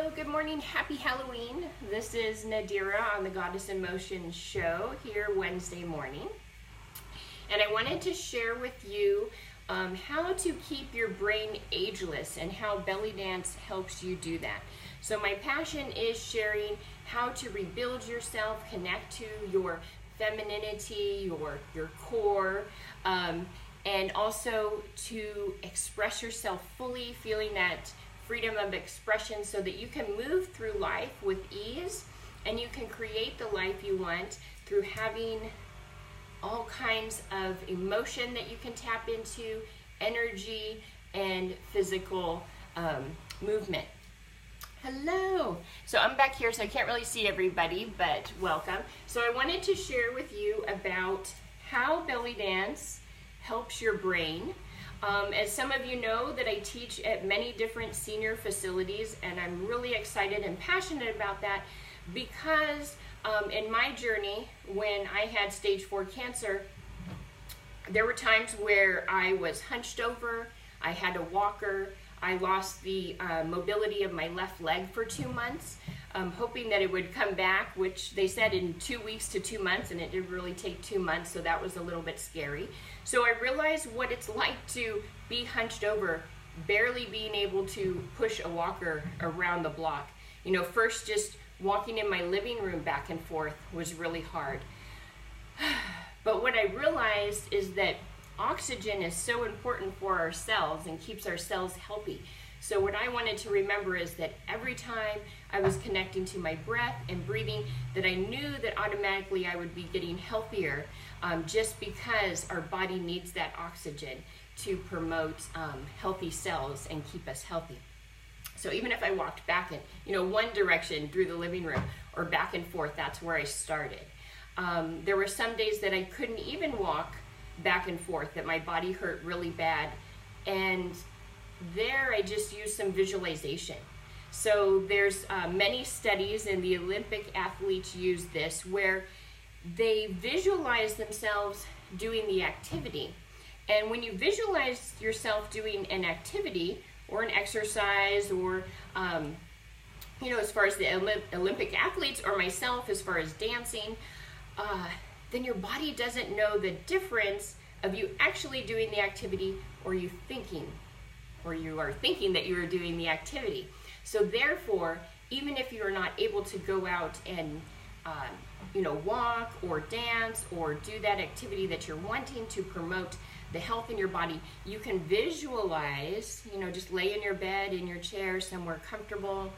Hello, good morning, happy Halloween. This is Nadira on the Goddess in Motion show here Wednesday morning. And I wanted to share with you how to keep your brain ageless and how belly dance helps you do that. So my passion is sharing how to rebuild yourself, connect to your femininity, your core, and also to express yourself fully, feeling that freedom of expression so that you can move through life with ease and you can create the life you want through having all kinds of emotion that you can tap into, energy, and physical movement. Hello. So I'm back here, so I can't really see everybody, but welcome. So I wanted to share with you about how belly dance helps your brain. As some of you know, that I teach at many different senior facilities, and I'm really excited and passionate about that because in my journey, when I had stage 4 cancer, there were times where I was hunched over, I had a walker, I lost the mobility of my left leg for 2 months, hoping that it would come back, which they said in 2 weeks to 2 months, and it did really take 2 months, so that was a little bit scary. So I realized what it's like to be hunched over, barely being able to push a walker around the block. You know, first just walking in my living room back and forth was really hard. But what I realized is that oxygen is so important for our cells and keeps our cells healthy. So what I wanted to remember is that every time I was connecting to my breath and breathing, that I knew that automatically I would be getting healthier, just because our body needs that oxygen to promote healthy cells and keep us healthy. So even if I walked back in, one direction through the living room or back and forth, that's where I started. There were some days that I couldn't even walk back and forth, that my body hurt really bad, and there I just used some visualization. So there's many studies, and the Olympic athletes use this, where they visualize themselves doing the activity. And when you visualize yourself doing an activity or an exercise, or as far as the Olympic athletes or myself as far as dancing, then your body doesn't know the difference of you actually doing the activity or you are thinking that you are doing the activity. So therefore, even if you are not able to go out and walk or dance or do that activity that you're wanting to promote the health in your body, you can visualize, just lay in your bed, in your chair, somewhere comfortable,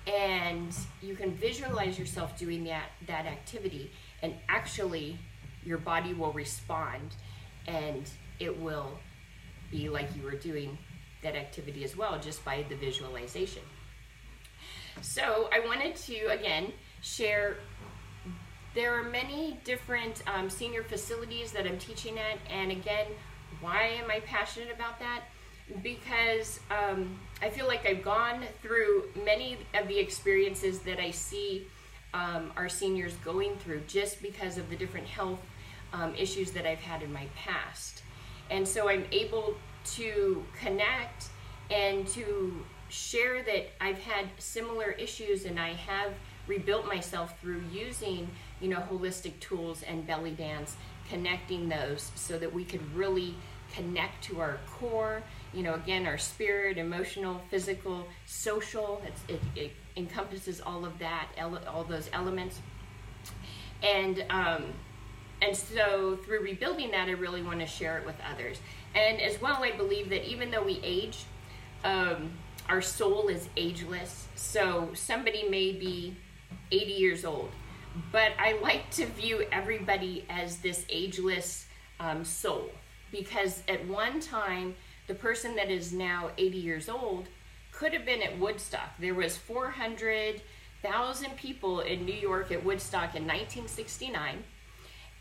and you can visualize yourself doing that activity, and actually your body will respond, and it will be like you were doing that activity as well, just by the visualization. So I wanted to, again, share, there are many different senior facilities that I'm teaching at, and again, why am I passionate about that? Because I feel like I've gone through many of the experiences that I see our seniors going through, just because of the different health issues that I've had in my past. And so I'm able to connect and to share that I've had similar issues, and I have rebuilt myself through using, holistic tools and belly dance, connecting those so that we could really connect to our core, again, our spirit, emotional, physical, social. It encompasses all of that, all those elements. And so through rebuilding that, I really want to share it with others. And as well, I believe that even though we age, our soul is ageless. So somebody may be 80 years old, but I like to view everybody as this ageless soul, because at one time, the person that is now 80 years old could have been at Woodstock. There was 400,000 people in New York at Woodstock in 1969.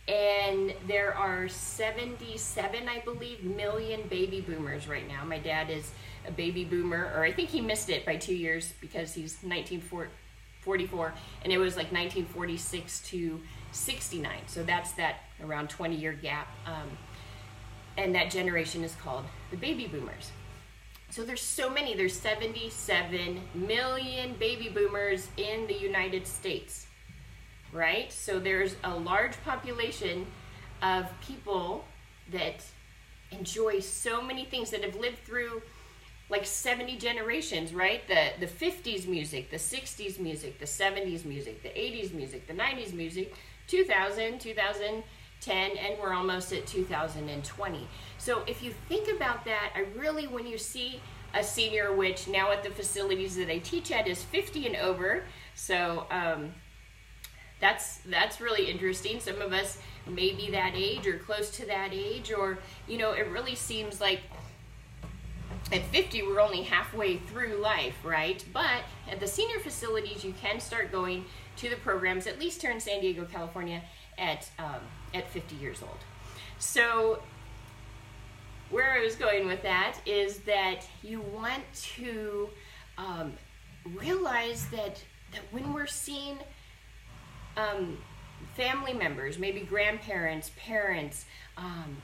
And there are 77, I believe, million baby boomers right now. My dad is a baby boomer, or I think he missed it by 2 years because he's 1944, and it was like 1946 to 69. So that's that around 20-year gap. And that generation is called the baby boomers. So there's so many, there's 77 million baby boomers in the United States, right? So there's a large population of people that enjoy so many things, that have lived through like 70 generations, right? The 50s music, the 60s music, the 70s music, the 80s music, the 90s music, 2000, 2010, and we're almost at 2020. So if you think about that, I really, when you see a senior, which now at the facilities that I teach at is 50 and over, so that's really interesting. Some of us may be that age or close to that age, or, you know, it really seems like at 50 we're only halfway through life, right? But at the senior facilities, you can start going to the programs, at least here in San Diego, California, at 50 years old. So where I was going with that is that you want to realize that when we're seeing family members, maybe grandparents, parents,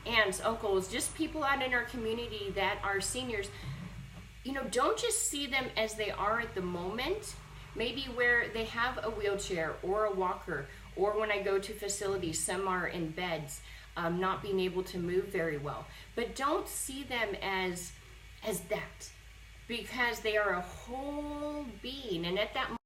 aunts, uncles, just people out in our community that are seniors, you know, don't just see them as they are at the moment, maybe where they have a wheelchair or a walker, or when I go to facilities, some are in beds, not being able to move very well. But don't see them as that, because they are a whole being, and at that moment,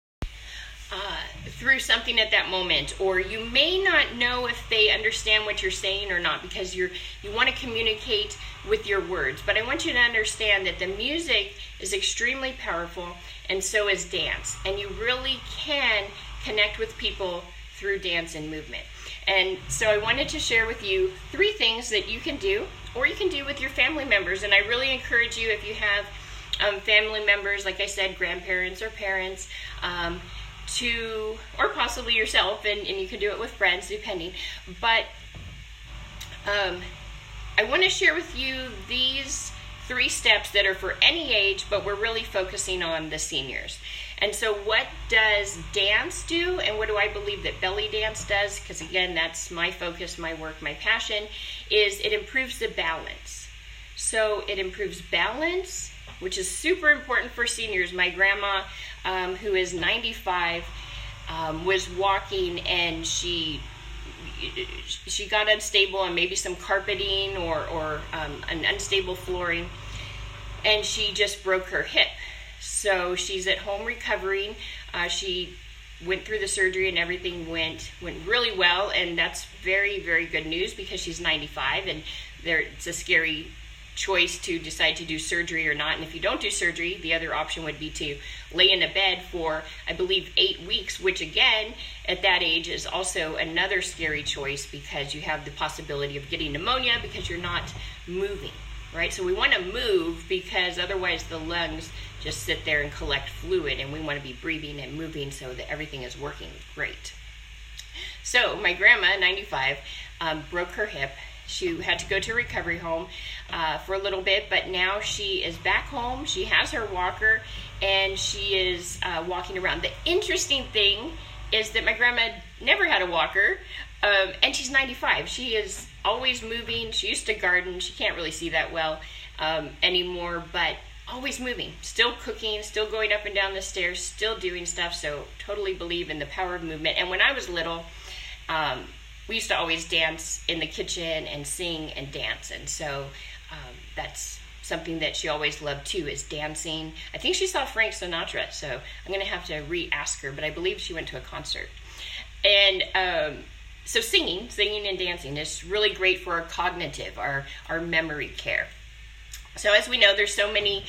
through something at that moment, or you may not know if they understand what you're saying or not, because you want to communicate with your words. But I want you to understand that the music is extremely powerful, and so is dance, and you really can connect with people through dance and movement. And so I wanted to share with you 3 things that you can do, or you can do with your family members. And I really encourage you, if you have family members, like I said, grandparents or parents, or possibly yourself, and you can do it with friends, depending. But I want to share with you these 3 steps that are for any age, but we're really focusing on the seniors. And so what does dance do, and what do I believe that belly dance does? Because again, that's my focus, my work, my passion, is it improves the balance. So it improves balance, which is super important for seniors. My grandma, who is 95, was walking, and she got unstable on maybe some carpeting or an unstable flooring, and she just broke her hip. So she's at home recovering. She went through the surgery and everything went really well, and that's very, very good news, because she's 95, and it's a scary choice to decide to do surgery or not. And if you don't do surgery, the other option would be to lay in a bed for, I believe, 8 weeks, which again, at that age is also another scary choice, because you have the possibility of getting pneumonia because you're not moving, right? So we want to move, because otherwise the lungs just sit there and collect fluid, and we want to be breathing and moving so that everything is working great. So my grandma, 95, broke her hip. She had to go to a recovery home for a little bit, but now she is back home. She has her walker, and she is walking around. The interesting thing is that my grandma never had a walker, and she's 95. She is always moving. She used to garden. She can't really see that well anymore, but always moving, still cooking, still going up and down the stairs, still doing stuff. So totally believe in the power of movement. And when I was little, we used to always dance in the kitchen and sing and dance. And so that's something that she always loved too, is dancing. I think she saw Frank Sinatra, so I'm going to have to re-ask her, but I believe she went to a concert. And so singing and dancing is really great for our cognitive, our memory care. So as we know, there's so many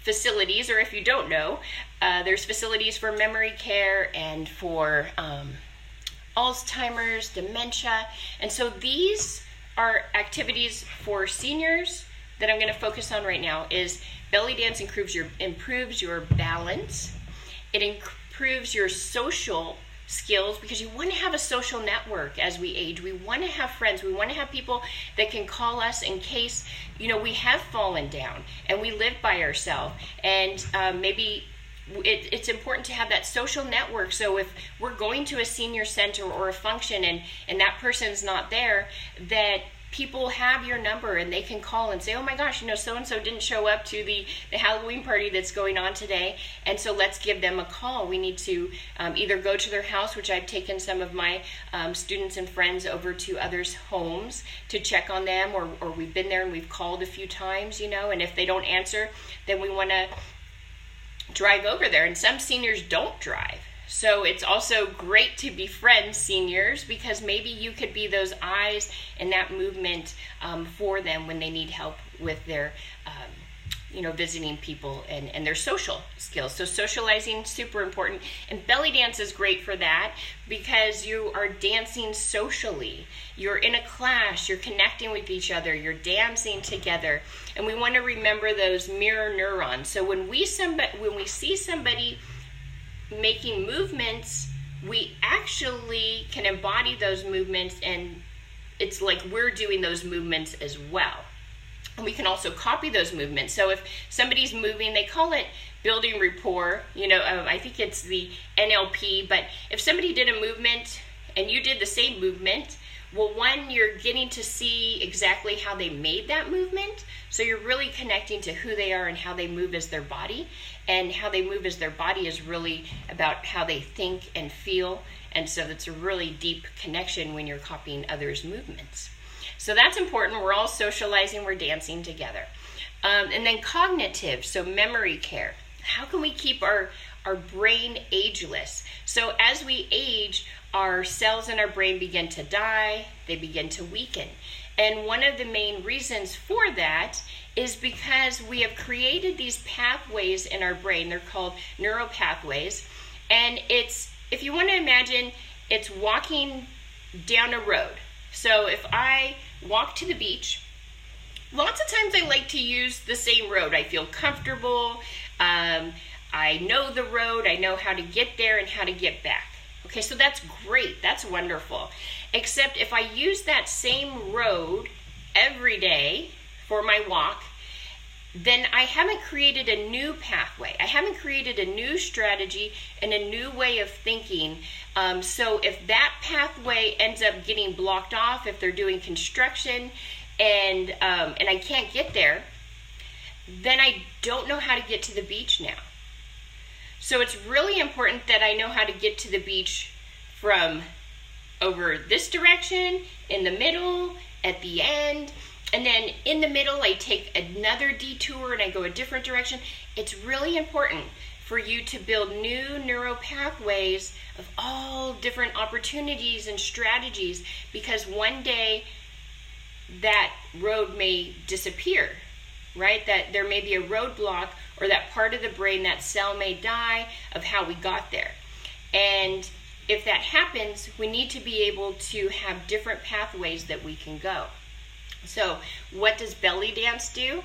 facilities, or if you don't know, there's facilities for memory care and for Alzheimer's, dementia. And so these are activities for seniors that I'm going to focus on right now. Is belly dance improves your balance. It improves your social skills, because you want to have a social network as we age. We want to have friends. We want to have people that can call us in case, we have fallen down and we live by ourselves. And maybe it's important to have that social network. So if we're going to a senior center or a function and that person's not there, that people have your number and they can call and say, oh my gosh, so-and-so didn't show up to the Halloween party that's going on today, and so let's give them a call. We need to either go to their house, which I've taken some of my students and friends over to others' homes to check on them, or we've been there and we've called a few times, and if they don't answer, then we want to drive over there. And some seniors don't drive. So it's also great to befriend seniors, because maybe you could be those eyes and that movement for them when they need help with their, visiting people and their social skills. So socializing, super important. And belly dance is great for that, because you are dancing socially. You're in a class, you're connecting with each other, you're dancing together. And we want to remember those mirror neurons. So when we see somebody making movements, we actually can embody those movements, and it's like we're doing those movements as well. And we can also copy those movements. So if somebody's moving, they call it building rapport. I think it's the NLP, but if somebody did a movement and you did the same movement, well, one, you're getting to see exactly how they made that movement. So you're really connecting to who they are and how they move as their body. And how they move as their body is really about how they think and feel. And so it's a really deep connection when you're copying others' movements. So that's important. We're all socializing, we're dancing together. And then cognitive, so memory care. How can we keep our brain ageless? So as we age, our cells in our brain begin to die, they begin to weaken. And one of the main reasons for that is because we have created these pathways in our brain. They're called neural pathways. And if you want to imagine, it's walking down a road. So if I walk to the beach, lots of times I like to use the same road. I feel comfortable. I know the road. I know how to get there and how to get back. Okay, so that's great. That's wonderful. Except if I use that same road every day for my walk, then I haven't created a new pathway. I haven't created a new strategy and a new way of thinking. So if that pathway ends up getting blocked off, if they're doing construction and I can't get there, then I don't know how to get to the beach now. So it's really important that I know how to get to the beach from over this direction, in the middle, at the end, and then in the middle I take another detour and I go a different direction. It's really important for you to build new neural pathways of all different opportunities and strategies, because one day that road may disappear, right? That there may be a roadblock, or that part of the brain, that cell may die of how we got there. And if that happens, we need to be able to have different pathways that we can go. So what does belly dance do?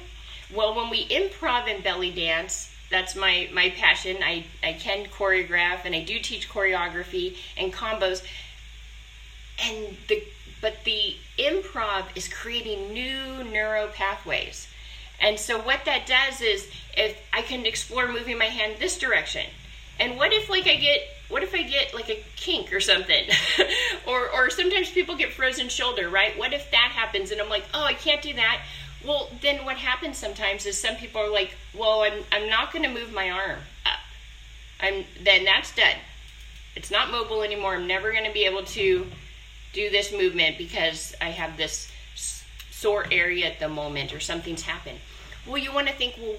Well, when we improv in belly dance, that's my passion. I can choreograph, and I do teach choreography and combos. But the improv is creating new neuro pathways. And so what that does is, if I can explore moving my hand this direction, and what if I get like a kink or something, or sometimes people get frozen shoulder, right? What if that happens and I'm like, oh, I can't do that? Well, then what happens sometimes is some people are like, well, I'm not going to move my arm up. Then that's done. It's not mobile anymore. I'm never going to be able to do this movement because I have this sore area at the moment, or something's happened. Well, you want to think, well,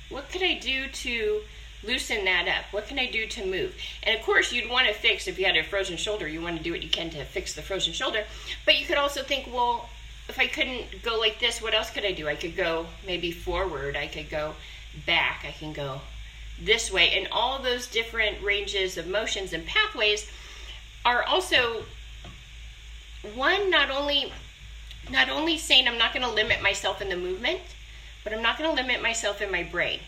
what could I do to loosen that up? What can I do to move? And of course, you'd want to fix, if you had a frozen shoulder, you want to do what you can to fix the frozen shoulder. But you could also think, well, if I couldn't go like this, what else could I do? I could go maybe forward, I could go back, I can go this way. And all those different ranges of motions and pathways are also, one, not only saying I'm not going to limit myself in the movement, but I'm not going to limit myself in my brain.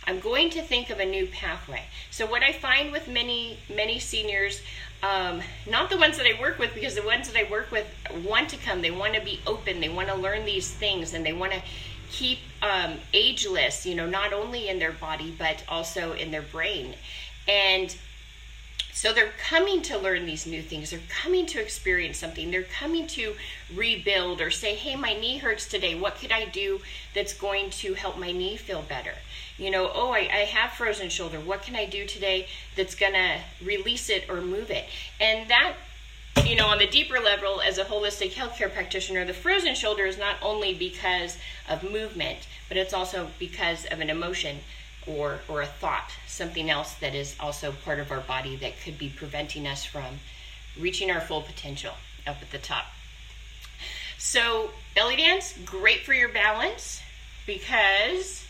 I'm going to think of a new pathway. So what I find with many seniors, not the ones that I work with, because the ones that I work with want to come, they want to be open, they want to learn these things, and they want to keep ageless, not only in their body, but also in their brain. And So they're coming to learn these new things. They're coming to experience something. They're coming to rebuild or say, hey, my knee hurts today. What could I do that's going to help my knee feel better? You know, oh, I have frozen shoulder. What can I do today that's going to release it or move it? And that, you know, on the deeper level, as a holistic healthcare practitioner, the frozen shoulder is not only because of movement, but it's also because of an emotion or a thought, something else that is also part of our body that could be preventing us from reaching our full potential up at the top. So belly dance, great for your balance because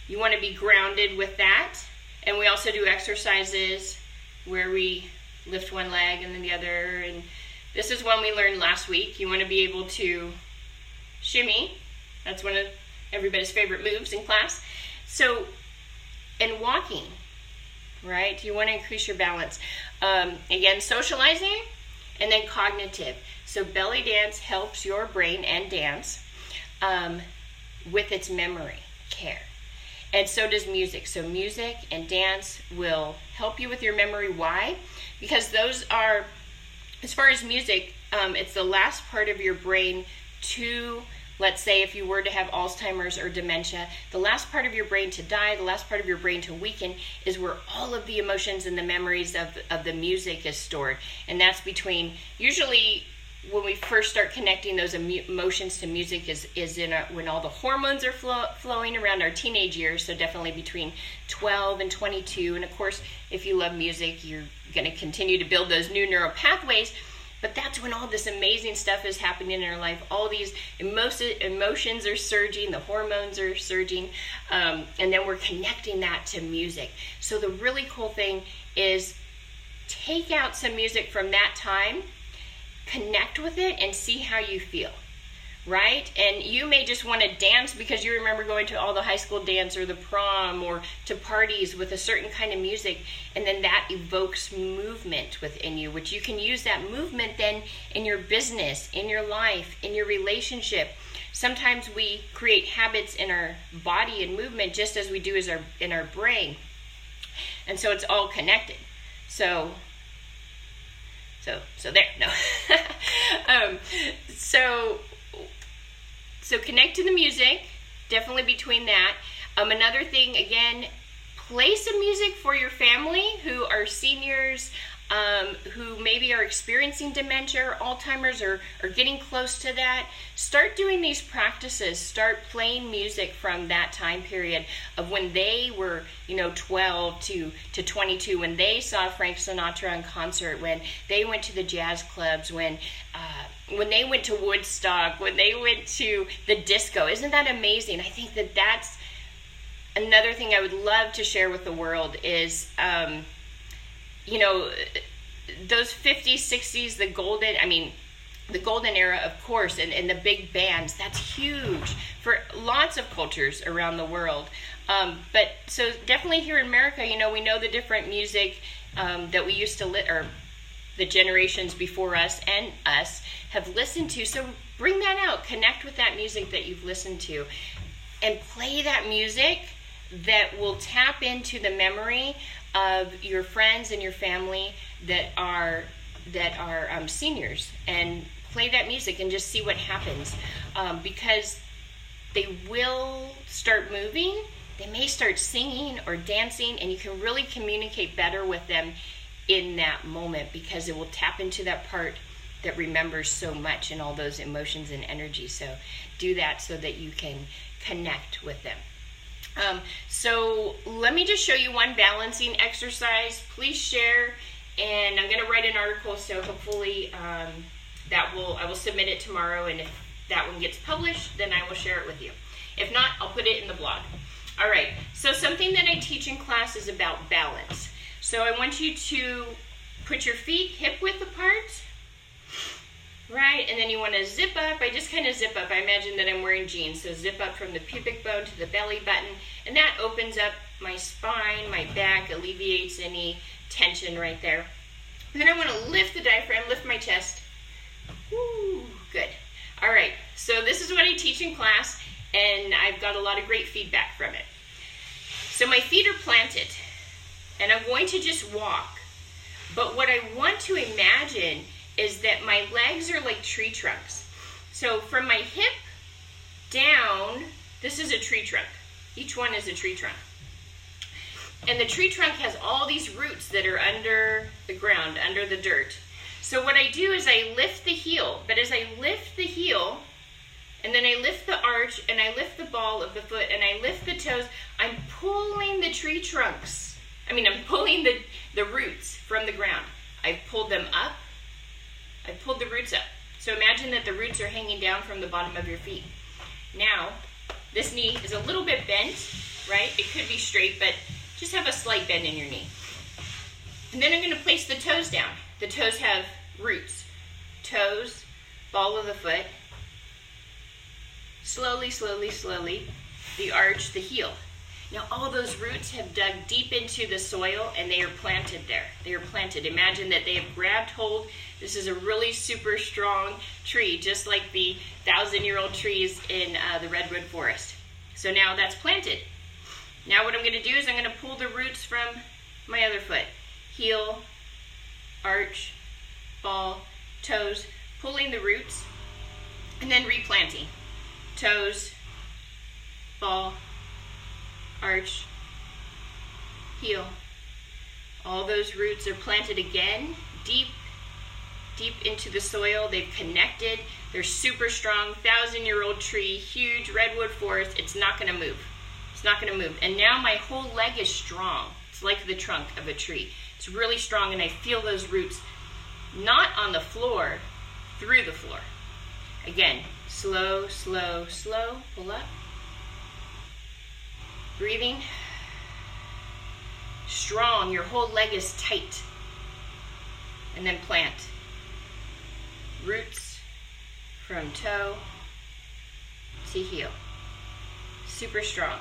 you want to be grounded with that. And we also do exercises where we lift one leg and then the other. And this is one we learned last week. You want to be able to shimmy. That's one of everybody's favorite moves in class. So, and walking, right? You want to increase your balance. Again, socializing and then cognitive. So belly dance helps your brain and dance with its memory care. And so does music. So music and dance will help you with your memory. Why? Because those are, as far as music, it's the last part of your brain to, let's say if you were to have Alzheimer's or dementia, the last part of your brain to die, the last part of your brain to weaken is where all of the emotions and the memories of the music is stored. And that's between, usually when we first start connecting those emotions to music is in when all the hormones are flowing around our teenage years, so definitely between 12 and 22. And of course, if you love music, you're going to continue to build those new neural pathways. But that's when all this amazing stuff is happening in our life. All these emotions are surging, the hormones are surging, and then we're connecting that to music. So the really cool thing is take out some music from that time, connect with it, and see how you feel, right? And you may just want to dance because you remember going to all the high school dance or the prom or to parties with a certain kind of music, and then that evokes movement within you, which you can use that movement then in your business, in your life, in your relationship. Sometimes we create habits in our body and movement just as we do as in our brain. And so it's all connected. So there, no. So connect to the music, definitely between that. Another thing, again, play some music for your family who are seniors, who maybe are experiencing dementia or Alzheimer's or getting close to that. Start doing these practices. Start playing music from that time period of when they were, 12 to 22, when they saw Frank Sinatra in concert, when they went to the jazz clubs, when they went to Woodstock, when they went to the disco. Isn't that amazing? I think that's another thing I would love to share with the world is, those 50s, 60s, the golden era, of course, and the big bands, that's huge for lots of cultures around the world. But so definitely here in America, we know the different music that we used to or the generations before us and us have listened to. So bring that out, connect with that music that you've listened to, and play that music that will tap into the memory of your friends and your family that are seniors, and play that music and just see what happens, because they will start moving, they may start singing or dancing, and you can really communicate better with them in that moment because it will tap into that part that remembers so much and all those emotions and energy. So do that so that you can connect with them. So let me just show you one balancing exercise. Please share, and I'm going to write an article, so hopefully I will submit it tomorrow, and if that one gets published, then I will share it with you. If not, I'll put it in the blog. All right, so something that I teach in class is about balance. So I want you to put your feet hip width apart, right? And then you want to zip up. I just kind of zip up. I imagine that I'm wearing jeans. So zip up from the pubic bone to the belly button. And that opens up my spine, my back, alleviates any tension right there. And then I want to lift the diaphragm, lift my chest. Woo, good. All right. So this is what I teach in class, and I've got a lot of great feedback from it. So my feet are planted, and I'm going to just walk But what I want to imagine is that my legs are like tree trunks. So from my hip down, this is a tree trunk. Each one is a tree trunk. And the tree trunk has all these roots that are under the ground, under the dirt. So what I do is I lift the heel, but as I lift the heel, and then I lift the arch, and I lift the ball of the foot, and I lift the toes, I'm pulling the tree trunks. I'm pulling the roots from the ground. I've pulled them up. I've pulled the roots up. So imagine that the roots are hanging down from the bottom of your feet. Now, this knee is a little bit bent, right? It could be straight, but just have a slight bend in your knee. And then I'm going to place the toes down. The toes have roots. Toes, ball of the foot, slowly, slowly, slowly, the arch, the heel. Now all those roots have dug deep into the soil and they are planted there. They are planted. Imagine that they have grabbed hold. This is a really super strong tree, just like the 1,000-year-old trees in the redwood forest. So now that's planted. Now what I'm going to do is I'm going to pull the roots from my other foot. Heel, arch, ball, toes, pulling the roots, and then replanting. Toes, ball, arch, heel. All those roots are planted again, deep into the soil. They've connected. They're super strong, 1,000-year-old tree, huge redwood forest. It's not going to move. It's not going to move. And now my whole leg is strong. It's like the trunk of a tree. It's really strong, and I feel those roots not on the floor, through the floor. Again, slow, slow, slow. Pull up. Breathing. Strong. Your whole leg is tight. And then plant. Roots from toe to heel. Super strong.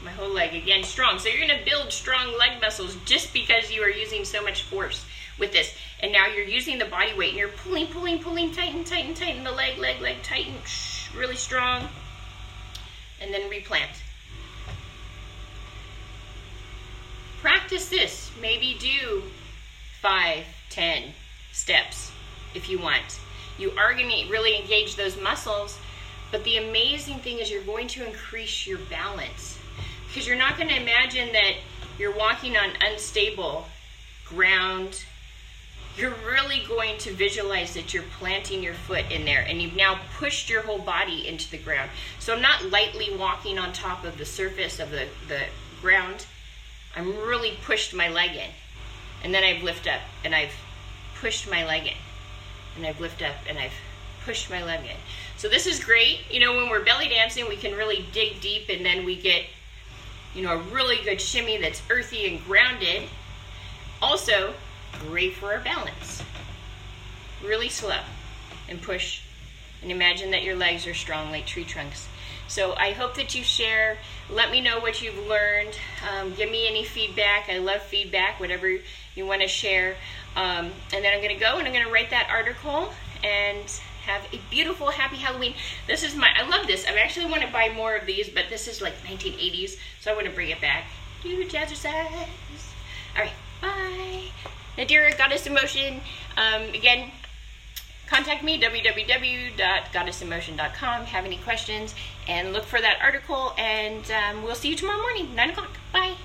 My whole leg, again, strong. So you're going to build strong leg muscles just because you are using so much force with this. And now you're using the body weight and you're pulling, tighten the leg, tighten, really strong. And then replant. Practice this. Maybe do 5, 10 steps if you want. You are going to really engage those muscles, but the amazing thing is you're going to increase your balance. Because you're not going to imagine that you're walking on unstable ground. You're really going to visualize that you're planting your foot in there and you've now pushed your whole body into the ground. So I'm not lightly walking on top of the surface of the ground. I'm really pushed my leg in. And then I've lifted up and I've pushed my leg in. And I've lifted up and I've pushed my leg in. So this is great. When we're belly dancing, we can really dig deep and then we get a really good shimmy that's earthy and grounded. Also, great for our balance. Really slow and push. And imagine that your legs are strong like tree trunks. So I hope that you share. Let me know what you've learned. Give me any feedback. I love feedback, whatever you want to share. And then I'm going to go and I'm going to write that article and have a beautiful, happy Halloween. This is I love this. I actually want to buy more of these, but this is like 1980s, so I want to bring it back. Do jazzercise. All right, bye. Nadira, Goddess in Motion. Again, contact me, www.goddessinmotion.com. Have any questions, and look for that article, and we'll see you tomorrow morning, 9 o'clock. Bye.